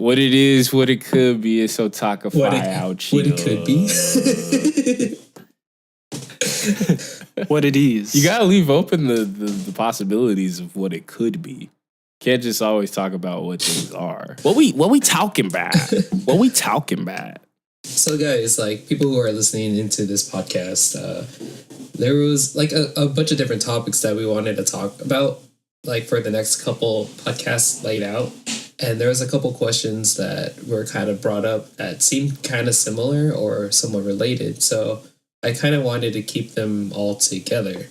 What it is, what it could be, it's Otakify out what it could be. What it is. You gotta leave open the possibilities of what it could be. Can't just always talk about what things are. What we talking about? What we talking about? So guys, like people who are listening into this podcast, there was like a bunch of different topics that we wanted to talk about, like for the next couple podcasts laid out. And there was a couple questions that were kind of brought up that seemed kind of similar or somewhat related. So I kind of wanted to keep them all together.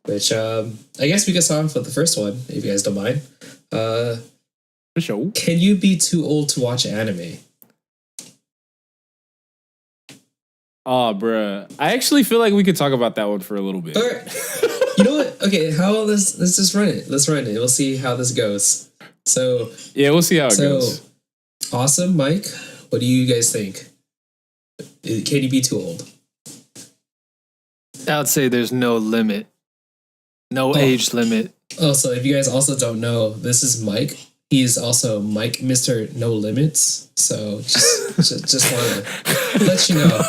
Which I guess we could start off with the first one, if you guys don't mind. For sure. Can you be too old to watch anime? Oh, bruh. I actually feel like we could talk about that one for a little bit. All right. You know what? Okay, let's just run it. Let's run it. We'll see how this goes. So yeah, we'll see how it goes. Awesome, Mike. What do you guys think? Can you be too old? I would say there's no limit. No age limit. Oh, so if you guys also don't know, this is Mike. He's also Mike, Mr. No Limits. So just want to let you know.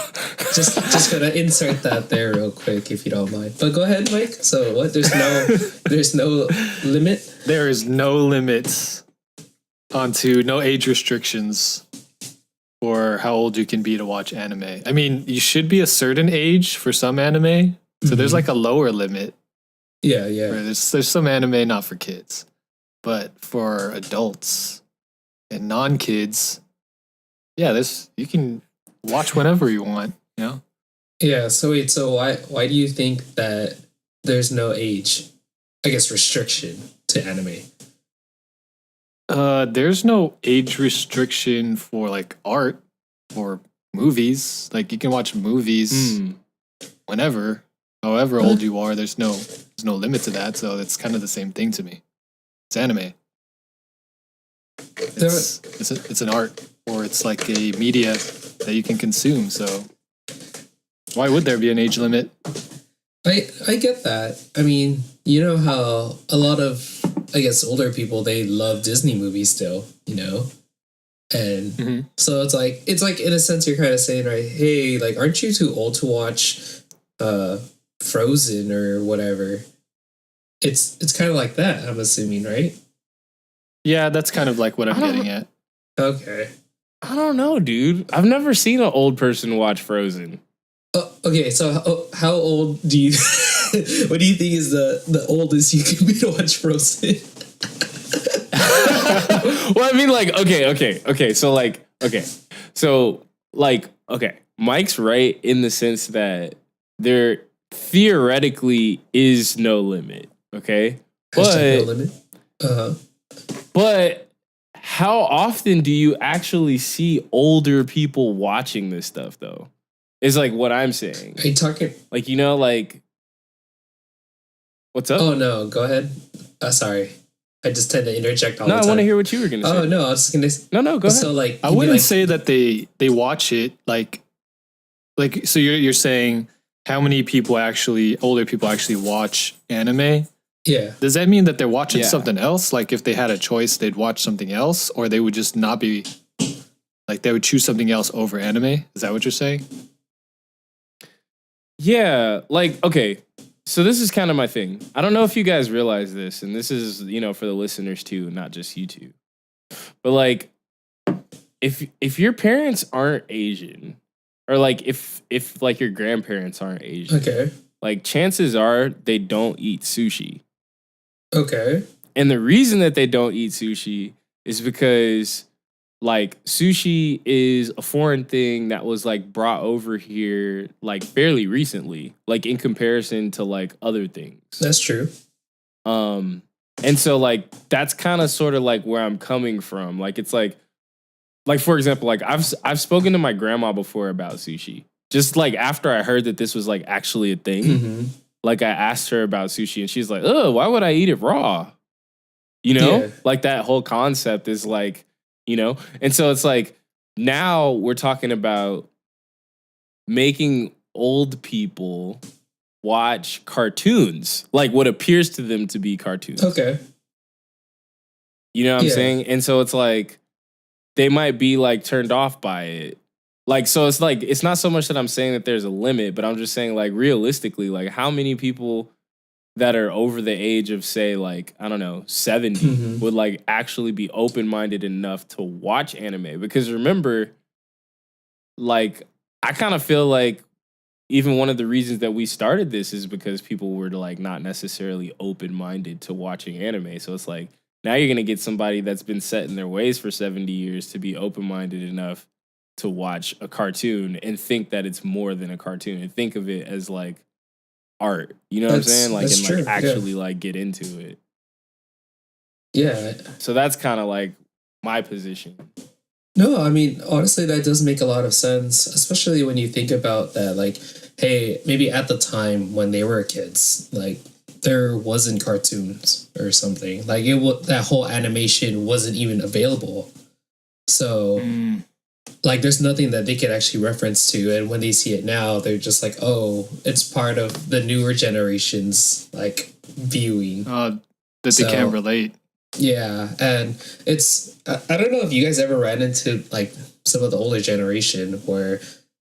Just gonna insert that there real quick if you don't mind. But go ahead, Mike. So what? There's no limit. There is no limits onto no age restrictions for how old you can be to watch anime. I mean, you should be a certain age for some anime. So there's like a lower limit. Yeah. There's some anime not for kids, but for adults and non-kids, yeah, you can watch whenever you want, you know? Yeah, so wait, why do you think that there's no age, I guess, restriction to anime? There's no age restriction for like art or movies. Like you can watch movies whenever, however old you are. There's no limit to that, so it's kind of the same thing to me. It's anime. It's an art, or it's like a media that you can consume. So why would there be an age limit? I get that. I mean, you know how a lot of, I guess, older people, they love Disney movies still, you know? And so it's like in a sense you're kind of saying, right, hey, like, aren't you too old to watch Frozen or whatever? It's kind of like that, I'm assuming, right? Yeah, that's kind of like what I'm getting at. Okay. I don't know, dude. I've never seen an old person watch Frozen. Okay, so how old do you... what do you think is the oldest you can be to watch Frozen? Well, I mean, like, okay. So, Mike's right in the sense that there theoretically is no limit, okay? But no limit. But how often do you actually see older people watching this stuff, though? Is like what I'm saying. Are you talking? Like, you know, like, what's up? Oh, no, go ahead. Sorry. I just tend to interject all no, the time. I want to hear what you were going to say. Oh, no, I was just going to... No, go ahead. So, like... I wouldn't say that they watch it, like, so you're saying how many older people actually watch anime? Yeah. Does that mean that they're watching something else? Like, if they had a choice, they'd watch something else? Or they would just not be... Like, they would choose something else over anime? Is that what you're saying? Yeah, like, okay, so this is kind of my thing. I don't know if you guys realize this, and this is, you know, for the listeners too, not just you two. But like, if your parents aren't Asian, or like if like your grandparents aren't Asian, okay, like chances are they don't eat sushi. Okay. And the reason that they don't eat sushi is because like sushi is a foreign thing that was like brought over here like fairly recently, like in comparison to like other things. That's true. And so like that's kind of sort of like where I'm coming from. Like it's like for example, like I've spoken to my grandma before about sushi. Just like after I heard that this was like actually a thing, like I asked her about sushi and she's like, "Oh, why would I eat it raw?" You know, like that whole concept is like, you know, and so it's like now we're talking about making old people watch cartoons, like what appears to them to be cartoons. Okay. You know what I'm saying? And so it's like, they might be like turned off by it. Like, so it's like, it's not so much that I'm saying that there's a limit, but I'm just saying, like, realistically, like, how many people that are over the age of, say, like, I don't know, 70 would like actually be open-minded enough to watch anime? Because remember, like, I kind of feel like even one of the reasons that we started this is because people were like not necessarily open-minded to watching anime. So it's like, now you're going to get somebody that's been set in their ways for 70 years to be open-minded enough to watch a cartoon and think that it's more than a cartoon and think of it as like art. You know what I'm saying? Like, and like actually like get into it. Yeah. So that's kind of like my position. No, I mean, honestly, that does make a lot of sense, especially when you think about that, like, hey, maybe at the time when they were kids, like, there wasn't cartoons or something. Like, that whole animation wasn't even available. So, like, there's nothing that they could actually reference to. And when they see it now, they're just like, oh, it's part of the newer generation's, like, viewing. That they can't relate. Yeah, and it's I don't know if you guys ever ran into like some of the older generation where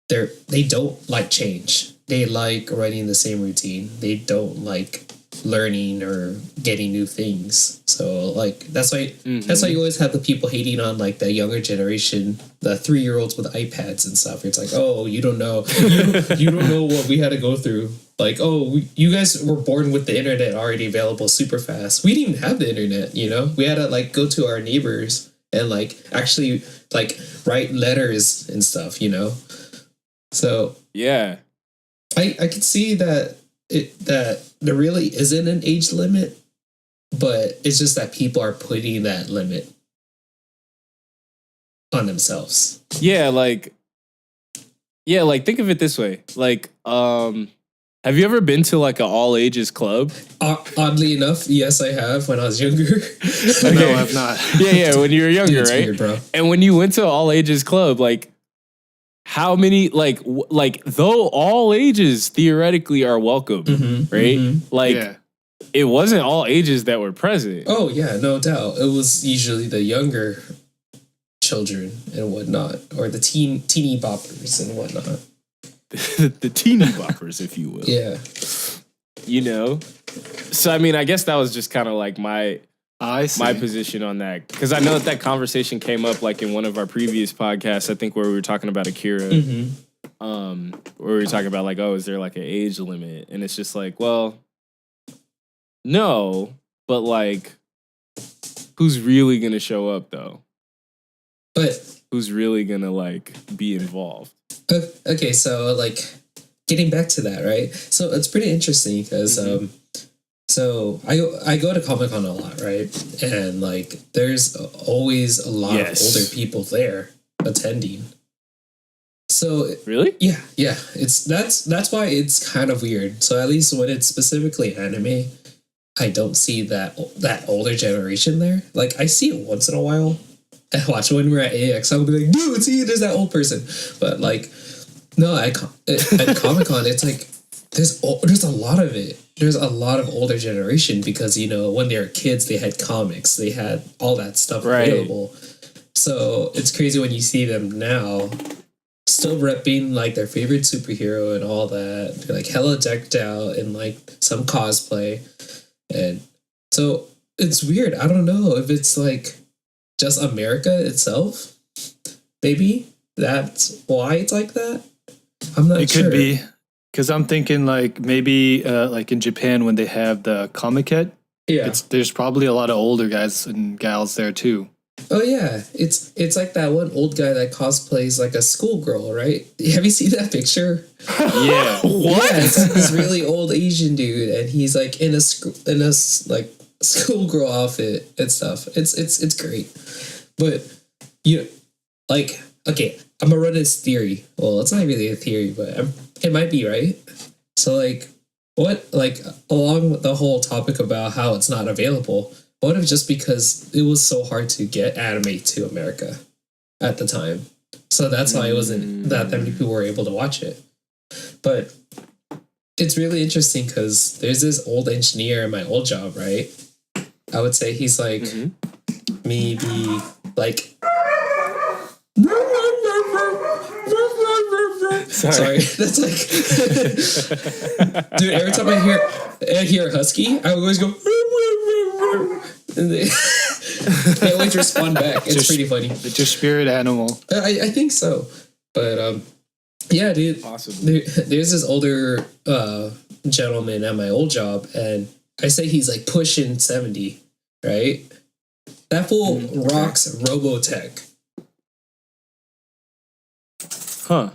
they don't like change. They like running the same routine. They don't like learning or getting new things. So like that's why you always have the people hating on like the younger generation, the 3-year-olds with iPads and stuff. It's like, oh, you don't know what we had to go through. Like, oh, you guys were born with the internet already available super fast. We didn't even have the internet, you know? We had to like go to our neighbors and like actually like write letters and stuff, you know? So yeah, I could see that that there really isn't an age limit, but it's just that people are putting that limit on themselves. Yeah, like think of it this way. Like, have you ever been to like an all ages club? Oddly enough, yes, I have when I was younger. Okay. No, I've not. Yeah, when you were younger, Dude, it's right? weird, bro. And when you went to an all ages club, like how many like though all ages theoretically are welcome, right? Like it wasn't all ages that were present. Oh yeah, no doubt. It was usually the younger children and whatnot, or the teeny boppers and whatnot. The teeny boppers, if you will. Yeah. You know? So, I mean, I guess that was just kind of like my position on that. Because I know that conversation came up like in one of our previous podcasts, I think where we were talking about Akira. Where we were talking about like, oh, is there like an age limit? And it's just like, well, no. But like, who's really going to show up though? But who's really going to like be involved? Okay, so like getting back to that, right? So it's pretty interesting because so I go to Comic-Con a lot, right? And like there's always a lot of older people there attending. So really? Yeah. That's why it's kind of weird. So at least when it's specifically anime, I don't see that older generation there. Like I see it once in a while. I watch when we're at AX, I'll be like, dude, see, there's that old person. But like, no, at Comic-Con, it's like there's a lot of it. There's a lot of older generation because you know when they were kids, they had comics, they had all that stuff available. So it's crazy when you see them now, still repping like their favorite superhero and all that. They're like hella decked out in like some cosplay, and so it's weird. I don't know if it's like just America itself. Maybe that's why it's like that. I'm not sure. It could be. Because I'm thinking like maybe like in Japan when they have the Comiket, there's probably a lot of older guys and gals there too. Oh yeah, it's like that one old guy that cosplays like a schoolgirl, right? Have you seen that picture? Yeah. What? Yeah, it's like this really old Asian dude, and he's like in a like schoolgirl outfit and stuff. It's great, but you like okay. I'm gonna run this theory. Well, it's not really a theory, but it might be right. So like, what like along the whole topic about how it's not available. What if just because it was so hard to get anime to America at the time, so that's why it wasn't that many people were able to watch it. But it's really interesting because there's this old engineer in my old job, right? I would say he's like maybe like Sorry, that's like, dude. Every time I hear a husky, I always go, and they always respond back. It's pretty funny. It's your spirit animal. I think so, but yeah, dude. Awesome. There's this older gentleman at my old job, and I say he's like pushing 70, right? That fool rocks Robotech. Huh.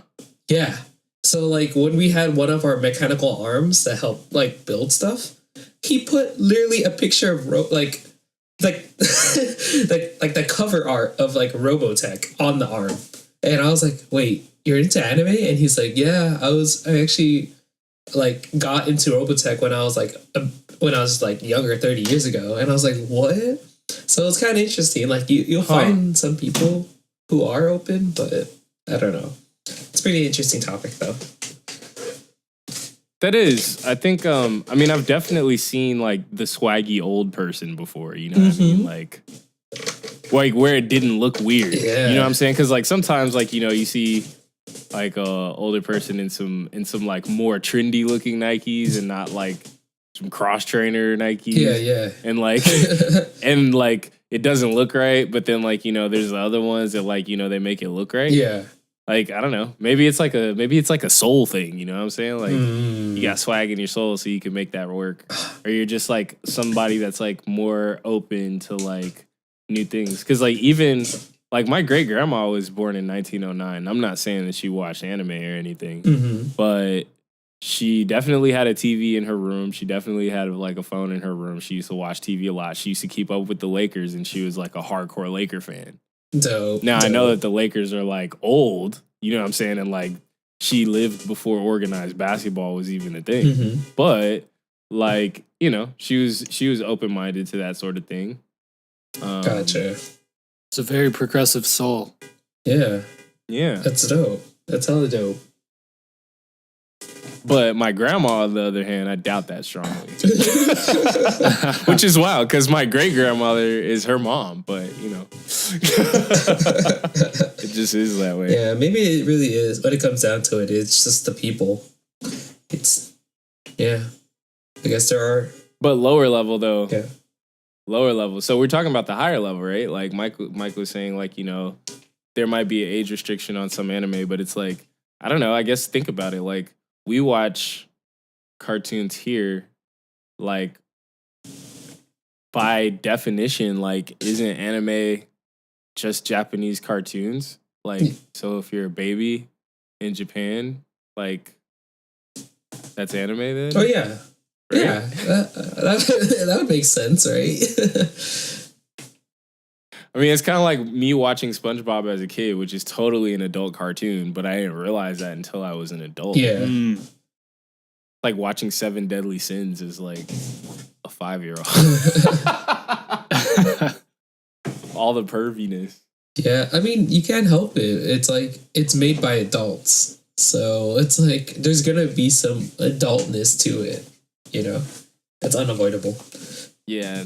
Yeah. So like when we had one of our mechanical arms that help like build stuff, he put literally a picture of like the cover art of like Robotech on the arm. And I was like, wait, you're into anime? And he's like, yeah, I actually like got into Robotech when I was like younger, 30 years ago. And I was like, what? So it's kind of interesting. Like you'll find some people who are open, but I don't know. It's a pretty interesting topic though. That is. I think I mean I've definitely seen like the swaggy old person before, you know what I mean? Like where it didn't look weird. Yeah. You know what I'm saying? Cuz like sometimes like, you know, you see like a older person in some like more trendy looking Nikes and not like some cross trainer Nikes. Yeah. And like and like it doesn't look right, but then like, you know, there's the other ones that like, you know, they make it look right. Yeah. Like, I don't know. Maybe it's like a soul thing, you know what I'm saying? Like you got swag in your soul so you can make that work. Or you're just like somebody that's like more open to like new things. Cause like even like my great grandma was born in 1909. I'm not saying that she watched anime or anything, but she definitely had a TV in her room. She definitely had like a phone in her room. She used to watch TV a lot. She used to keep up with the Lakers and she was like a hardcore Laker fan. Dope. Now, I know that the Lakers are like old, you know what I'm saying? And like she lived before organized basketball was even a thing. But like, you know, she was open-minded to that sort of thing. Gotcha. It's a very progressive soul. Yeah. Yeah. That's dope. That's hella dope. But my grandma, on the other hand, I doubt that strongly. Which is wild, because my great-grandmother is her mom, but, you know. It just is that way. Yeah, maybe it really is. When it comes down to it, it's just the people. Yeah. I guess there are. But lower level, though. Yeah. Lower level. So we're talking about the higher level, right? Like Mike was saying, like, you know, there might be an age restriction on some anime, but it's like, I don't know, I guess think about it. Like, we watch cartoons here, like, by definition, like, isn't anime just Japanese cartoons? Like, so if you're a baby in Japan, like, that's anime then? Oh, yeah. Right? Yeah. That would make sense, right? I mean, it's kind of like me watching SpongeBob as a kid, which is totally an adult cartoon, but I didn't realize that until I was an adult. Yeah. Like watching Seven Deadly Sins is like a 5-year-old. All the perviness. Yeah, I mean, you can't help it. It's like, it's made by adults. So it's like, there's going to be some adultness to it, you know? That's unavoidable. Yeah.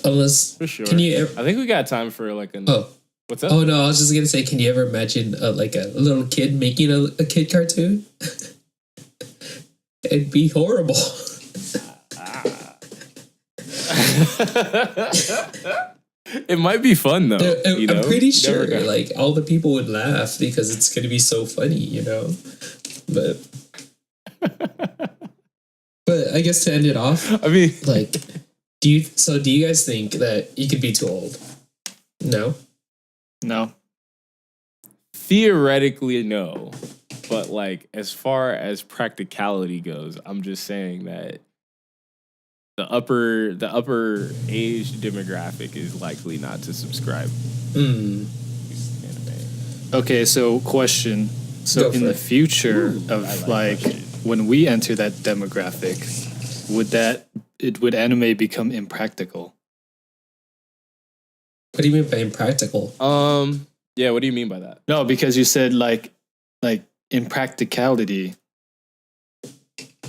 Unless, for sure. Can you I think we got time for like a... Oh. What's up? Oh, no, I was just going to say, can you ever imagine like a little kid making a kid cartoon? It'd be horrible. It might be fun though. You know? I'm pretty sure like all the people would laugh because it's going to be so funny, you know? But I guess to end it off, I mean, like, do you guys think that you could be too old? No? No. Theoretically, no. But like, as far as practicality goes, I'm just saying that the upper age demographic is likely not to subscribe. Okay, so question. So in the future of like when we enter that demographic, would anime become impractical? What do you mean by impractical? Yeah, what do you mean by that? No, because you said like impracticality.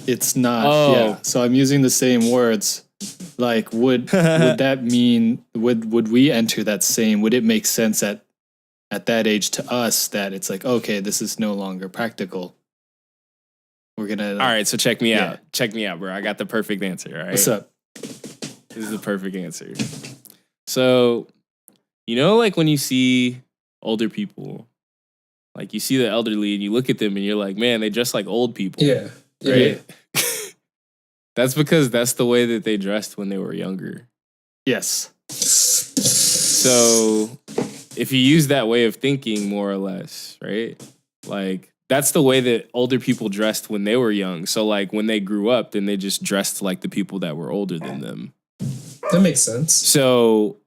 It's not. Oh. Yeah. So I'm using the same words. Like, would that mean would we enter that same? Would it make sense at at that age to us that it's like, okay, this is no longer practical. We're gonna. All right, so check me out. Check me out, bro. I got the perfect answer. All right. What's up? This is the perfect answer. So, like when you see older people, like you see the elderly and you look at them and you're like, man, they dress like old people. Yeah. Right? Yeah. That's because that's the way that they dressed when they were younger. Yes. So if you use that way of thinking, more or less, right? Like that's the way that older people dressed when they were young. So like when they grew up, then they just dressed like the people that were older than them. That makes sense. So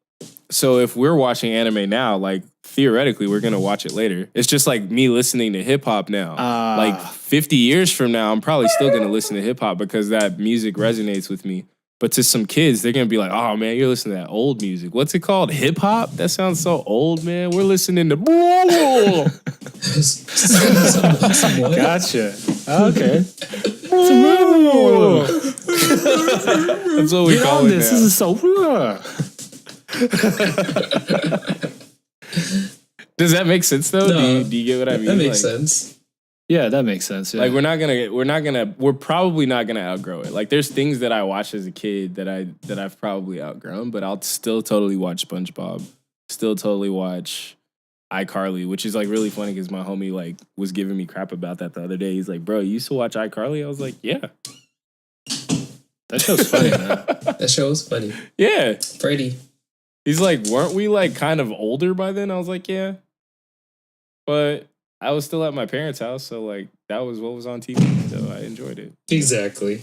if we're watching anime now, like theoretically, we're gonna watch it later. It's just like me listening to hip hop now. Like 50 years from now, I'm probably still gonna listen to hip hop because that music resonates with me. But to some kids, they're gonna be like, "Oh man, you're listening to that old music. What's it called? Hip hop? That sounds so old, man. We're listening to." Gotcha. Okay. That's what we call it this. now. This is so. Does that make sense though? No, do you get what I mean? That makes sense. Yeah, that makes sense. Yeah. Like we're probably not gonna outgrow it. Like there's things that I watched as a kid that I've probably outgrown, but I'll still totally watch SpongeBob. Still totally watch iCarly, which is like really funny because my homie like was giving me crap about that the other day. He's like, "Bro, you used to watch iCarly?" I was like, "Yeah." That show's funny, man. That show was funny. Yeah. Brady. He's like, "Weren't we like kind of older by then?" I was like, "Yeah." But I was still at my parents' house, so like that was what was on TV, so I enjoyed it. Exactly.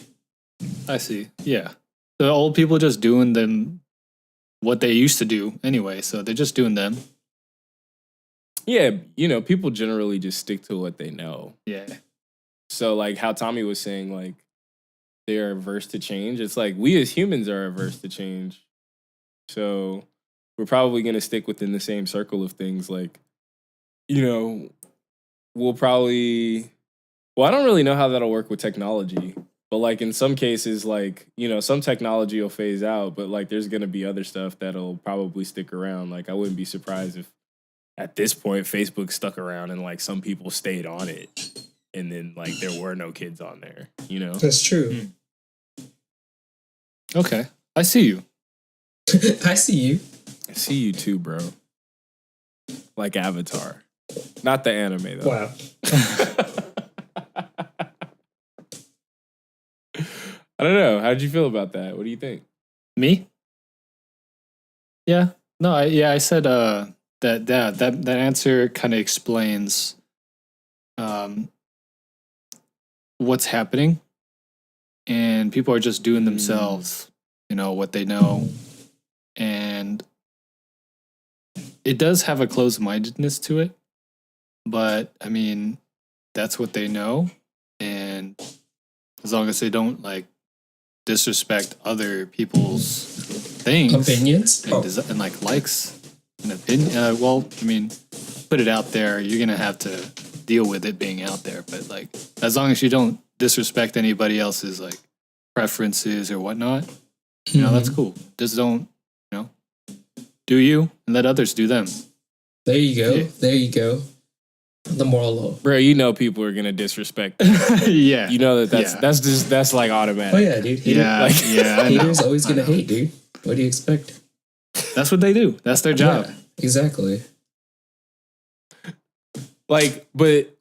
I see. Yeah. The old people just doing them what they used to do anyway, so they're just doing them. Yeah, people generally just stick to what they know. Yeah. So like how Tommy was saying, like they're averse to change. It's like we as humans are averse to change. So we're probably gonna stick within the same circle of things. Like, we'll probably. Well, I don't really know how that'll work with technology, but like in some cases, like some technology will phase out, but like there's gonna be other stuff that'll probably stick around. Like I wouldn't be surprised if at this point Facebook stuck around and like some people stayed on it, and then like there were no kids on there. That's true. Okay, I see you. I see you. I see you too, bro. Like Avatar. Not the anime, though. Wow. I don't know. How'd you feel about that? What do you think? Me? Yeah. No, I said that answer kind of explains what's happening. And people are just doing themselves, what they know. And it does have a closed-mindedness to it. But, I mean, that's what they know. And as long as they don't, like, disrespect other people's things. Opinions? And like, likes and opinion. Well, I mean, put it out there. You're going to have to deal with it being out there. But, like, as long as you don't disrespect anybody else's, like, preferences or whatnot, that's cool. Just don't, do you and let others do them. There you go. Yeah. There you go. The moral law. Bro, people are going to disrespect. Yeah. That's like automatic. Oh, yeah, dude. Haters always going to hate, dude. What do you expect? That's what they do. That's their job. Yeah, exactly. Like, but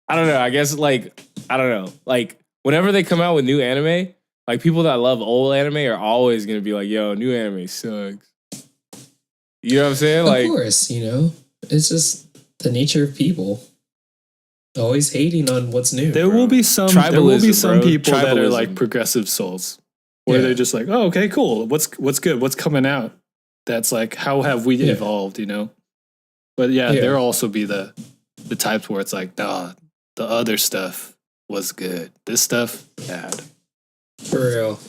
I don't know. I guess, like, I don't know. Like, whenever they come out with new anime, like, people that love old anime are always going to be like, yo, new anime sucks. You know what I'm saying? Of Like, course, it's just the nature of people. Always hating on what's new. There will be some Tribalism, people that are Tribalism. like progressive souls, where they're just like, oh, okay, cool. What's good? What's coming out? That's like, how have we evolved? But there'll also be the types where it's like, nah, the other stuff was good. This stuff bad. For real.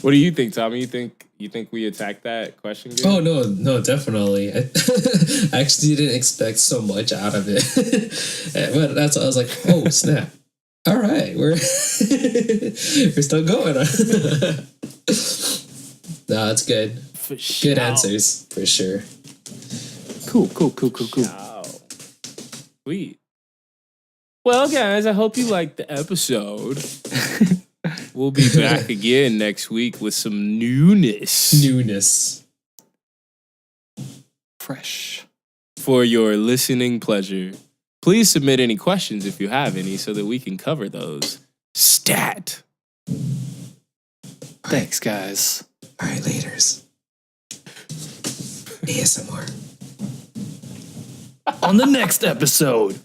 What do you think, Tommy? You think we attacked that question good? Oh no, definitely. I actually didn't expect so much out of it, but that's what I was like. Oh snap! All right, we're we're still going. No, it's good. For sure. Good answers, for sure. Cool. Wow. Sweet. Well, guys, I hope you liked the episode. We'll be back again next week with some newness. Fresh. For your listening pleasure. Please submit any questions if you have any so that we can cover those. Stat. Thanks, guys. All right, laters. ASMR. On the next episode.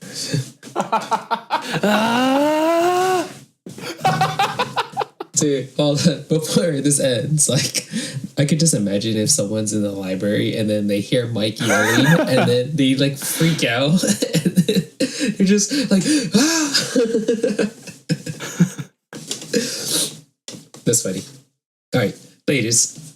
Dude, before this ends, like, I could just imagine if someone's in the library and then they hear Mike yelling and then they like freak out and then they're just like, That's funny. All right, ladies.